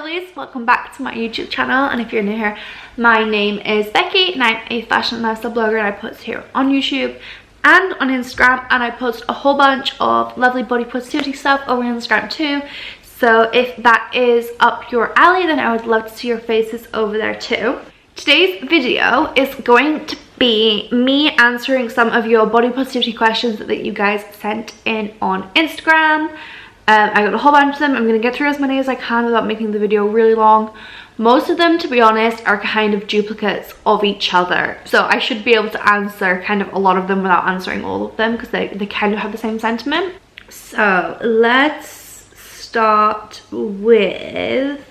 girlies, welcome back to my YouTube channel. And if you're new here, my name is Becky and I'm a fashion and lifestyle blogger, and I post here on YouTube and on Instagram, and I post a whole bunch of lovely body positivity stuff over on Instagram too. So if that is up your alley, then I would love to see your faces over there too. Today's video is going to be me answering some of your body positivity questions that you guys sent in on Instagram. I got a whole bunch of them. I'm going to get through as many as I can without making the video really long. Most of them, to be honest, are kind of duplicates of each other. So I should be able to answer kind of a lot of them without answering all of them, because they kind of have the same sentiment. So let's start with...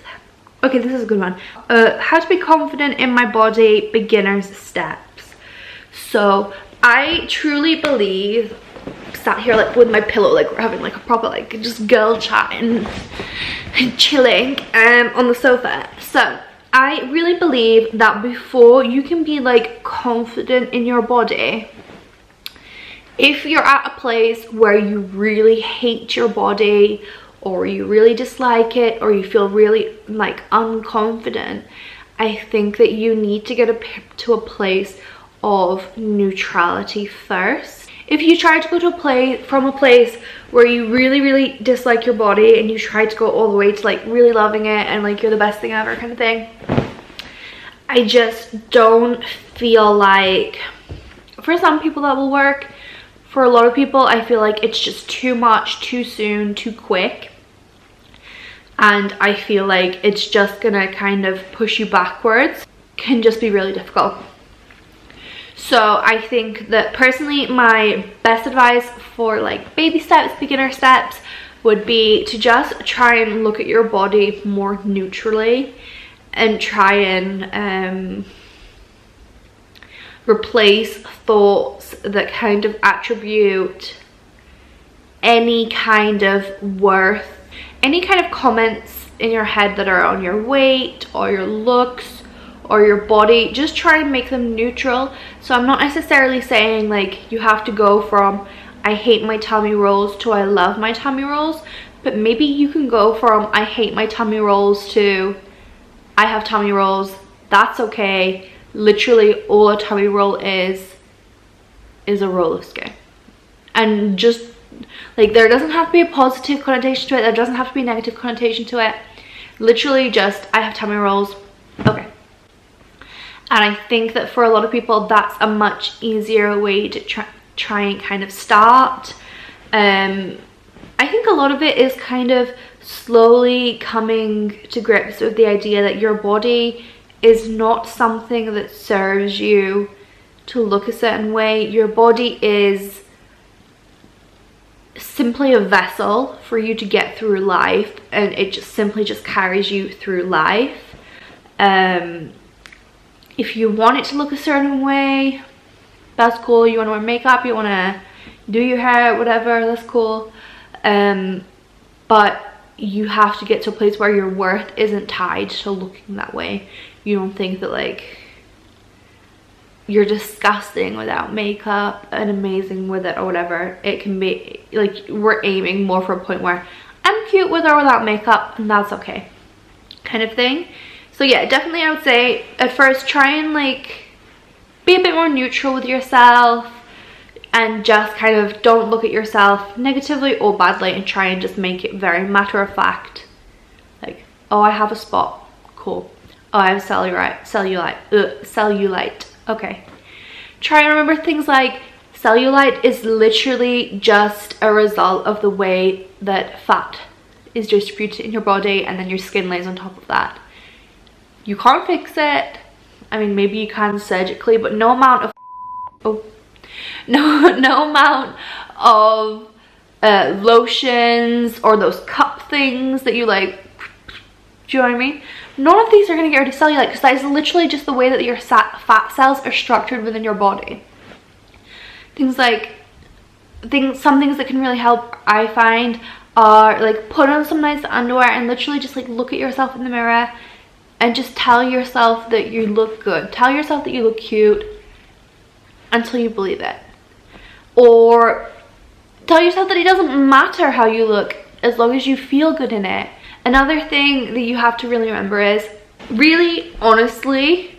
Okay, this is a good one. How to be confident in my body, beginner's steps. So I truly believe... sat here like with my pillow, like we're having like a proper like just girl chat and chilling on the sofa. So I really believe that before you can be like confident in your body, if you're at a place where you really hate your body or you really dislike it or you feel really like unconfident, I think that you need to get to a place of neutrality first. If you try to go to a place where you really dislike your body and you try to go all the way to like really loving it and like you're the best thing ever kind of thing, I just don't feel like, for some people that will work. For a lot of people, I feel like it's just too much, too soon, too quick. And I feel like it's just gonna kind of push you backwards. Can just be really difficult. So I think that personally my best advice for like baby steps, beginner steps, would be to just try and look at your body more neutrally and try and replace thoughts that kind of attribute any kind of worth, any kind of comments in your head that are on your weight or your looks or your body. Just try and make them neutral. So I'm not necessarily saying like you have to go from I hate my tummy rolls to I love my tummy rolls, but maybe you can go from I hate my tummy rolls to I have tummy rolls. That's okay. Literally all a tummy roll is a roll of skin. And just like, there doesn't have to be a positive connotation to it, there doesn't have to be a negative connotation to it. Literally just I have tummy rolls. Okay. And I think that for a lot of people, that's a much easier way to try and kind of start. I think a lot of it is kind of slowly coming to grips with the idea that your body is not something that serves you to look a certain way. Your body is simply a vessel for you to get through life, and it just simply just carries you through life. If you want it to look a certain way, that's cool. You want to wear makeup, you want to do your hair, whatever, that's cool. But you have to get to a place where your worth isn't tied to looking that way. You don't think that like you're disgusting without makeup and amazing with it or whatever. It can be like we're aiming more for a point where I'm cute with or without makeup and that's okay kind of thing. So yeah, definitely I would say at first try and like be a bit more neutral with yourself and just kind of don't look at yourself negatively or badly, and try and just make it very matter of fact. Like, oh, I have a spot, cool. Oh, I have cellulite. Okay. Try and remember things like cellulite is literally just a result of the way that fat is distributed in your body, and then your skin lays on top of that. You can't fix it. I mean, maybe you can surgically, but no amount of no amount of lotions or those cup things that you like, do you know what I mean? None of these are going to get rid of cellulite, because that is literally just the way that your fat cells are structured within your body. Things like some things that can really help, I find, are like put on some nice underwear and literally just like look at yourself in the mirror and just tell yourself that you look good. Tell yourself that you look cute until you believe it. Or tell yourself that it doesn't matter how you look as long as you feel good in it. Another thing that you have to really remember is really honestly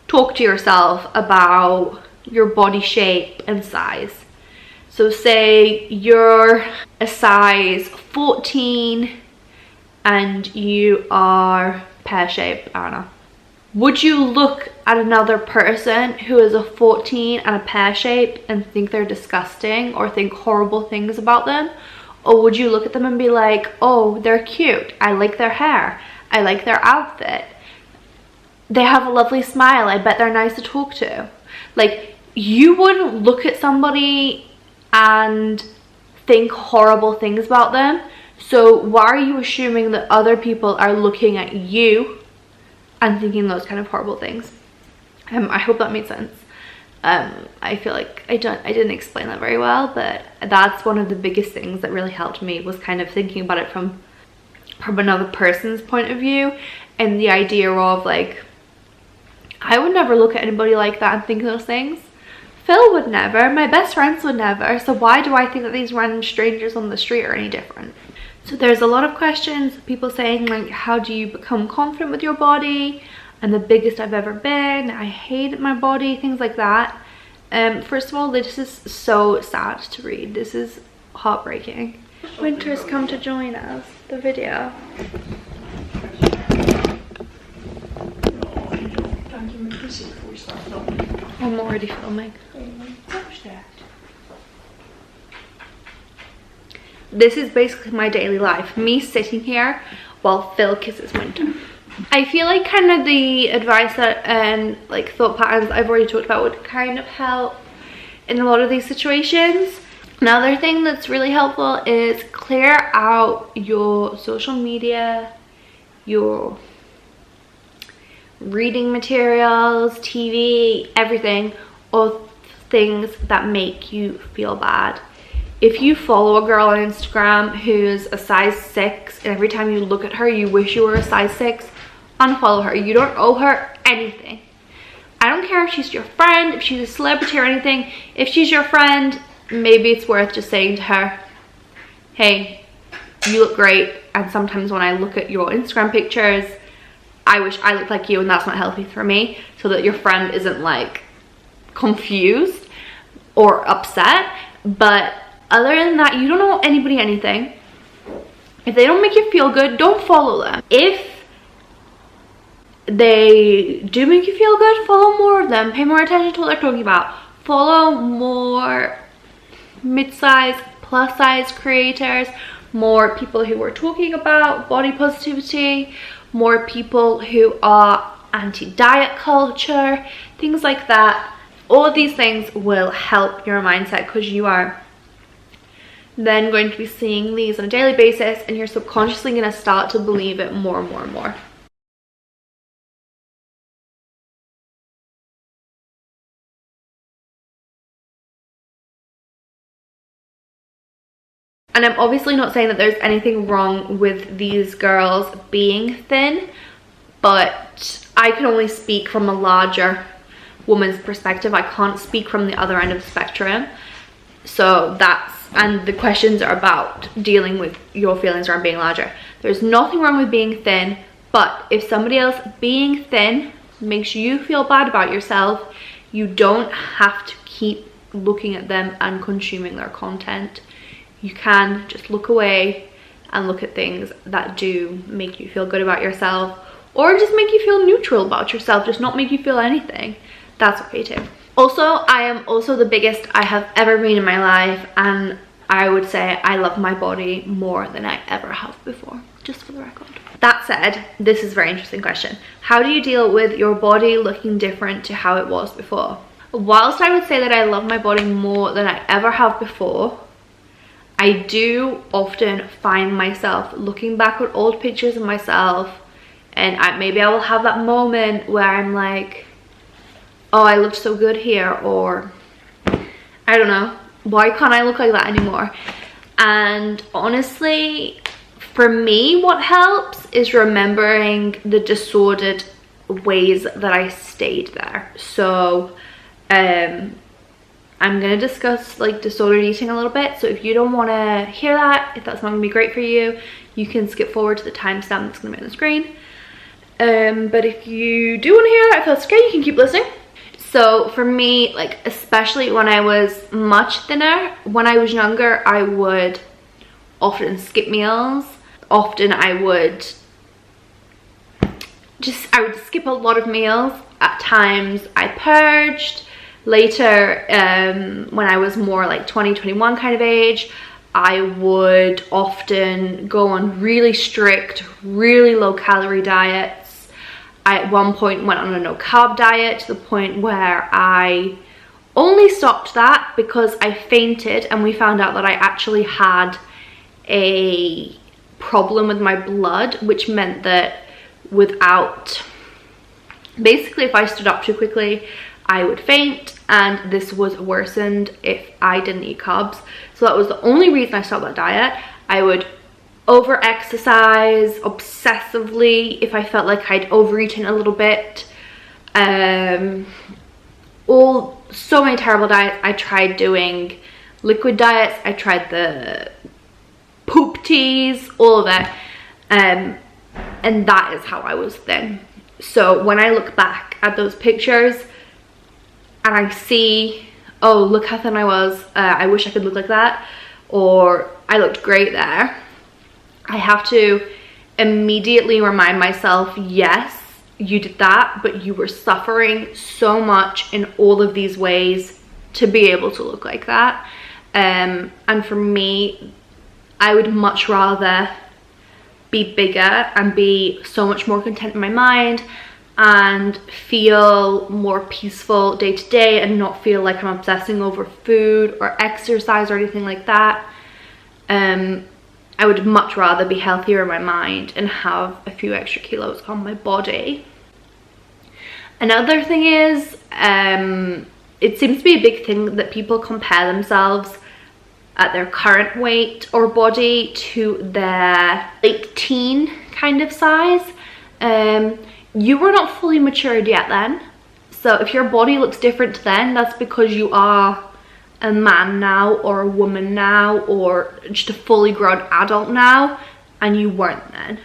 talk to yourself about your body shape and size. So say you're a size 14 and you are pear-shaped, I don't know. Would you look at another person who is a 14 and a pear-shaped and think they're disgusting or think horrible things about them? Or would you look at them and be like, oh, they're cute, I like their hair, I like their outfit, they have a lovely smile, I bet they're nice to talk to? Like, you wouldn't look at somebody and think horrible things about them. So why are you assuming that other people are looking at you and thinking those kind of horrible things? I hope that made sense. I feel like I didn't explain that very well, but that's one of the biggest things that really helped me, was kind of thinking about it from another person's point of view, and the idea of like, I would never look at anybody like that and think those things. Phil would never, my best friends would never, so why do I think that these random strangers on the street are any different? So there's a lot of questions, people saying like, how do you become confident with your body? I'm the biggest I've ever been, I hate my body, things like that. First of all, this is so sad to read. This is heartbreaking. Winter's come to join us, the video. I'm already filming. This is basically my daily life, me sitting here while Phil kisses Winter. I feel like kind of the advice that and like thought patterns I've already talked about would kind of help in a lot of these situations. Another thing that's really helpful is clear out your social media, your reading materials, TV, everything, of things that make you feel bad. If you follow a girl on Instagram who's a size 6 and every time you look at her you wish you were a size 6, unfollow her. You don't owe her anything. I don't care if she's your friend, if she's a celebrity or anything. If she's your friend, maybe it's worth just saying to her, hey, you look great, and sometimes when I look at your Instagram pictures I wish I looked like you, and that's not healthy for me, so that your friend isn't like confused or upset. But other than that, you don't owe anybody anything. If they don't make you feel good, don't follow them. If they do make you feel good, follow more of them. Pay more attention to what they're talking about. Follow more mid-size, plus-size creators, more people who are talking about body positivity, more people who are anti-diet culture, things like that. All of these things will help your mindset, because you are then going to be seeing these on a daily basis, and you're subconsciously going to start to believe it more and more and more. And I'm obviously not saying that there's anything wrong with these girls being thin, but I can only speak from a larger woman's perspective. I can't speak from the other end of the spectrum. So that's, and the questions are about dealing with your feelings around being larger. There's nothing wrong with being thin, but if somebody else being thin makes you feel bad about yourself, you don't have to keep looking at them and consuming their content. You can just look away and look at things that do make you feel good about yourself, or just make you feel neutral about yourself, just not make you feel anything. That's okay too. Also, I am also the biggest I have ever been in my life, and I would say I love my body more than I ever have before, just for the record. That said, this is a very interesting question. How do you deal with your body looking different to how it was before? Whilst I would say that I love my body more than I ever have before, I do often find myself looking back at old pictures of myself, and maybe I will have that moment where I'm like, oh, I looked so good here, or I don't know, why can't I look like that anymore? And honestly, for me, what helps is remembering the disordered ways that I stayed there. So I'm going to discuss like disordered eating a little bit. So if you don't want to hear that, if that's not going to be great for you, you can skip forward to the timestamp that's going to be on the screen. But if you do want to hear that, if that's okay, you can keep listening. So for me, like especially when I was much thinner, when I was younger, I would often skip meals. Often I would skip a lot of meals. At times I purged. Later, when I was more like 20, 21 kind of age, I would often go on really strict, really low calorie diets. I at one point went on a no carb diet to the point where I only stopped that because I fainted and we found out that I actually had a problem with my blood, which meant that basically if I stood up too quickly, I would faint, and this was worsened if I didn't eat carbs. So that was the only reason I stopped that diet. I would over exercise obsessively if I felt like I'd overeaten a little bit. So many terrible diets. I tried doing liquid diets, I tried the poop teas, all of it, and that is how I was thin. So when I look back at those pictures and I see, oh, look how thin I was, I wish I could look like that, or I looked great there, I have to immediately remind myself, yes, you did that, but you were suffering so much in all of these ways to be able to look like that. And for me, I would much rather be bigger and be so much more content in my mind and feel more peaceful day to day and not feel like I'm obsessing over food or exercise or anything like that. I would much rather be healthier in my mind and have a few extra kilos on my body. Another thing is, it seems to be a big thing that people compare themselves at their current weight or body to their late teen kind of size. You were not fully matured yet then. So if your body looks different then, that's because you are a man now or a woman now or just a fully grown adult now, and you weren't then.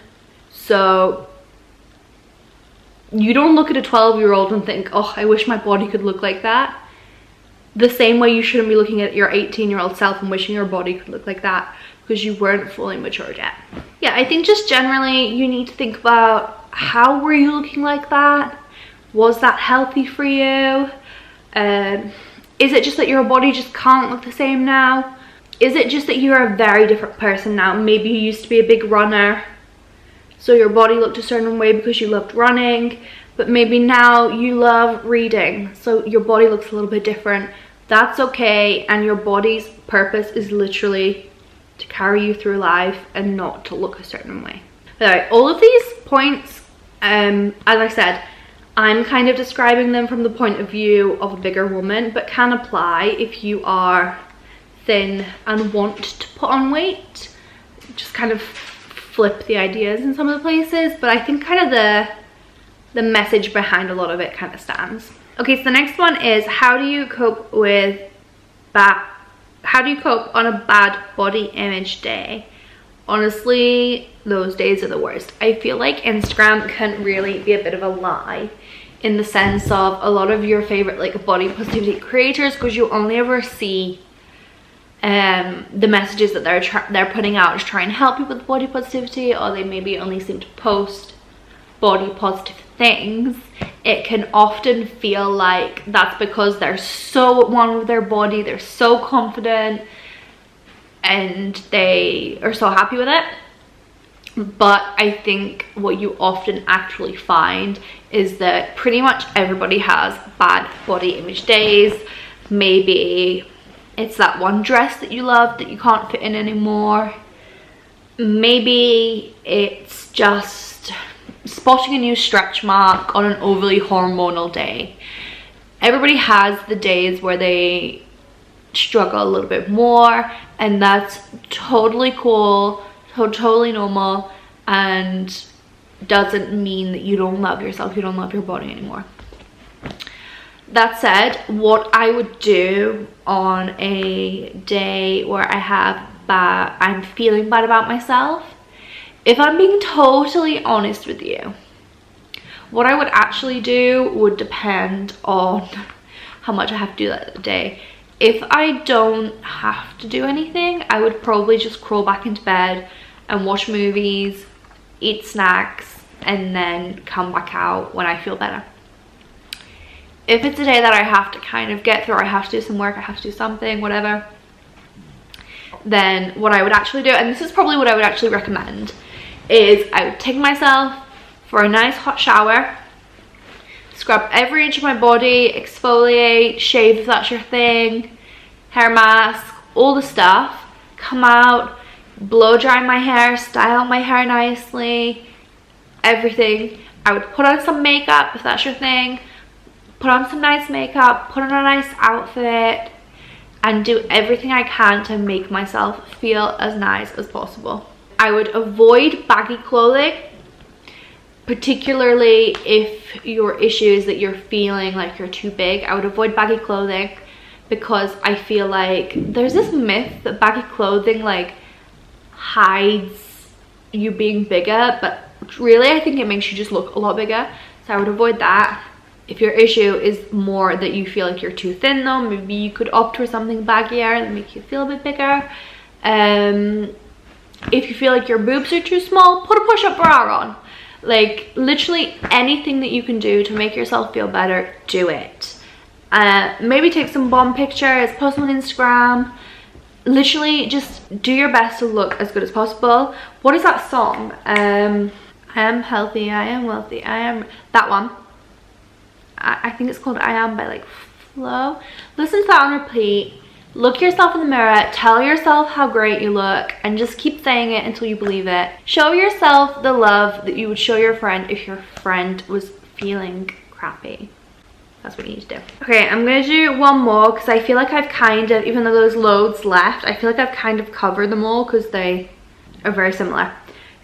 So you don't look at a 12-year-old and think, oh, I wish my body could look like that. The same way you shouldn't be looking at your 18-year-old self and wishing your body could look like that, because you weren't fully matured yet. Yeah, I think just generally you need to think about, how were you looking like that? Was that healthy for you? Is it just that your body just can't look the same now? Is it just that you're a very different person now? Maybe you used to be a big runner, so your body looked a certain way because you loved running, but maybe now you love reading, so your body looks a little bit different. That's okay, and your body's purpose is literally to carry you through life and not to look a certain way. Alright, all of these points, as I said, I'm kind of describing them from the point of view of a bigger woman, but can apply if you are thin and want to put on weight. Just kind of flip the ideas in some of the places, but I think kind of the message behind a lot of it kind of stands. Okay, so the next one is, how do you cope on a bad body image day? Honestly, those days are the worst. I feel like Instagram can really be a bit of a lie, in the sense of a lot of your favorite like body positivity creators, because you only ever see the messages that they're putting out to try and help you with body positivity, or they maybe only seem to post body positive things. It can often feel like that's because they're so at one with their body, they're so confident and they are so happy with it. But I think what you often actually find is that pretty much everybody has bad body image days. Maybe it's that one dress that you love that you can't fit in anymore. Maybe it's just spotting a new stretch mark on an overly hormonal day. Everybody has the days where they struggle a little bit more, and that's totally cool, totally normal, and doesn't mean that you don't love yourself, you don't love your body anymore. That said, what I would do on a day where I'm feeling bad about myself, if I'm being totally honest with you, what I would actually do would depend on how much I have to do that day. If I don't have to do anything, I would probably just crawl back into bed and watch movies, eat snacks, and then come back out when I feel better. If it's a day that I have to kind of get through, I have to do some work, I have to do something, whatever, then what I would actually do, and this is probably what I would actually recommend, is I would take myself for a nice hot shower, scrub every inch of my body, exfoliate, shave if that's your thing, hair mask, all the stuff, come out, blow dry my hair, style my hair nicely, everything. I would put on some makeup if that's your thing, put on some nice makeup, put on a nice outfit, and do everything I can to make myself feel as nice as possible. I would avoid baggy clothing, particularly if your issue is that you're feeling like you're too big. I would avoid baggy clothing because I feel like there's this myth that baggy clothing like hides you being bigger, but really I think it makes you just look a lot bigger. So I would avoid that. If your issue is more that you feel like you're too thin though, maybe you could opt for something baggier that make you feel a bit bigger. If you feel like your boobs are too small, put a push-up bra on. Like literally anything that you can do to make yourself feel better, do it. Maybe take some bomb pictures, post them on Instagram. Literally just do your best to look as good as possible. What is that song? I am healthy, I am wealthy, I am... that one. I think it's called I Am by like Flo. Listen to that on repeat. Look yourself in the mirror, tell yourself how great you look, and just keep saying it until you believe it. Show yourself the love that you would show your friend if your friend was feeling crappy. That's what you need to do. Okay, I'm gonna do one more because I feel like I've kind of, even though there's loads left, I feel like I've kind of covered them all because they are very similar.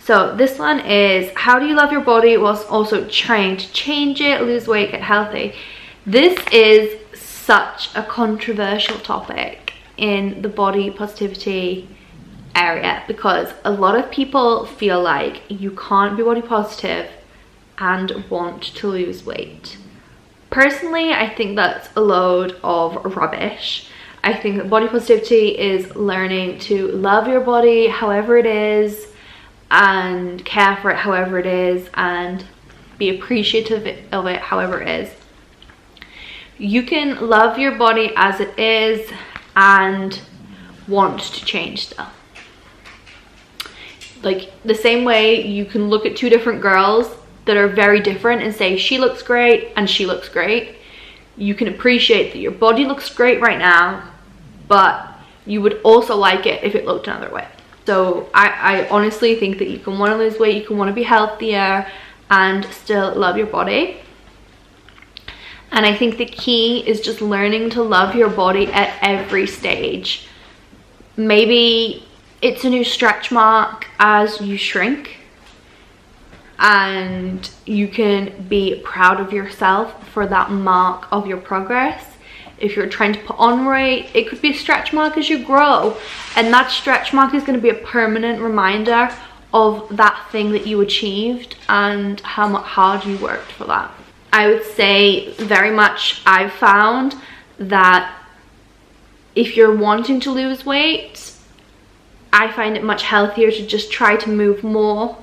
So this one is, how do you love your body whilst also trying to change it, lose weight, get healthy? This is such a controversial topic in the body positivity area because a lot of people feel like you can't be body positive and want to lose weight. Personally, I think that's a load of rubbish. I think that body positivity is learning to love your body however it is, and care for it however it is, and be appreciative of it however it is. You can love your body as it is and want to change stuff. Like the same way you can look at two different girls that are very different and say she looks great and she looks great. You can appreciate that your body looks great right now, but you would also like it if it looked another way. So I honestly think that you can want to lose weight, you can want to be healthier and still love your body. And I think the key is just learning to love your body at every stage. Maybe it's a new stretch mark as you shrink, and you can be proud of yourself for that mark of your progress. If you're trying to put on weight, it could be a stretch mark as you grow, and that stretch mark is going to be a permanent reminder of that thing that you achieved and how much hard you worked for that. I would say very much I've found that if you're wanting to lose weight, I find it much healthier to just try to move more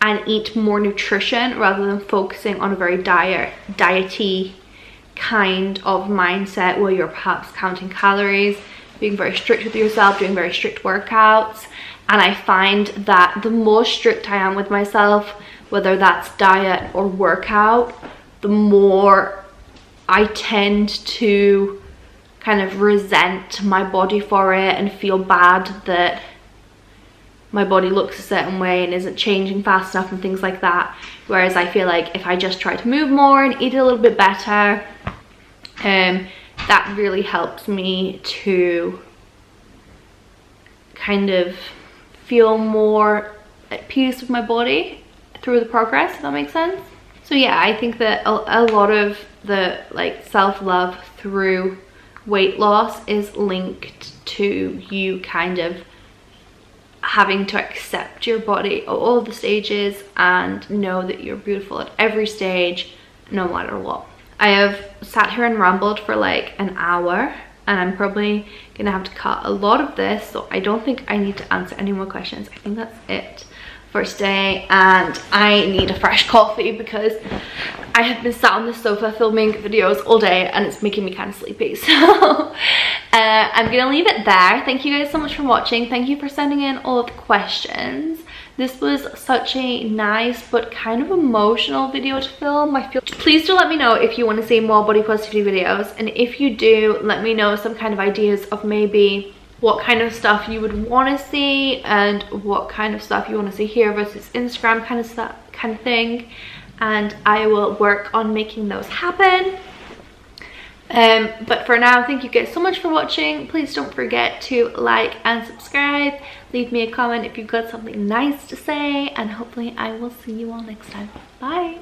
and eat more nutrition rather than focusing on a very diety kind of mindset where you're perhaps counting calories, being very strict with yourself, doing very strict workouts. And I find that the more strict I am with myself, whether that's diet or workout, the more I tend to kind of resent my body for it and feel bad that my body looks a certain way and isn't changing fast enough and things like that. Whereas I feel like if I just try to move more and eat a little bit better, that really helps me to kind of feel more at peace with my body through the progress, if that makes sense. So yeah, I think that a lot of the like self-love through weight loss is linked to you kind of having to accept your body at all the stages and know that you're beautiful at every stage, no matter what. I have sat here and rambled for like an hour, and I'm probably gonna have to cut a lot of this, so I don't think I need to answer any more questions. I think that's it for today, and I need a fresh coffee because I have been sat on the sofa filming videos all day and it's making me kind of sleepy. So I'm gonna leave it there. Thank you guys so much for watching. Thank you for sending in all of the questions. This was such a nice but kind of emotional video to film. Please do let me know if you want to see more body positivity videos, and if you do, let me know some kind of ideas of maybe what kind of stuff you would want to see and what kind of stuff you want to see here versus Instagram kind of thing, and I will work on making those happen. But for now, thank you guys so much for watching. Please don't forget to like and subscribe. Leave me a comment if you've got something nice to say, and hopefully I will see you all next time. Bye.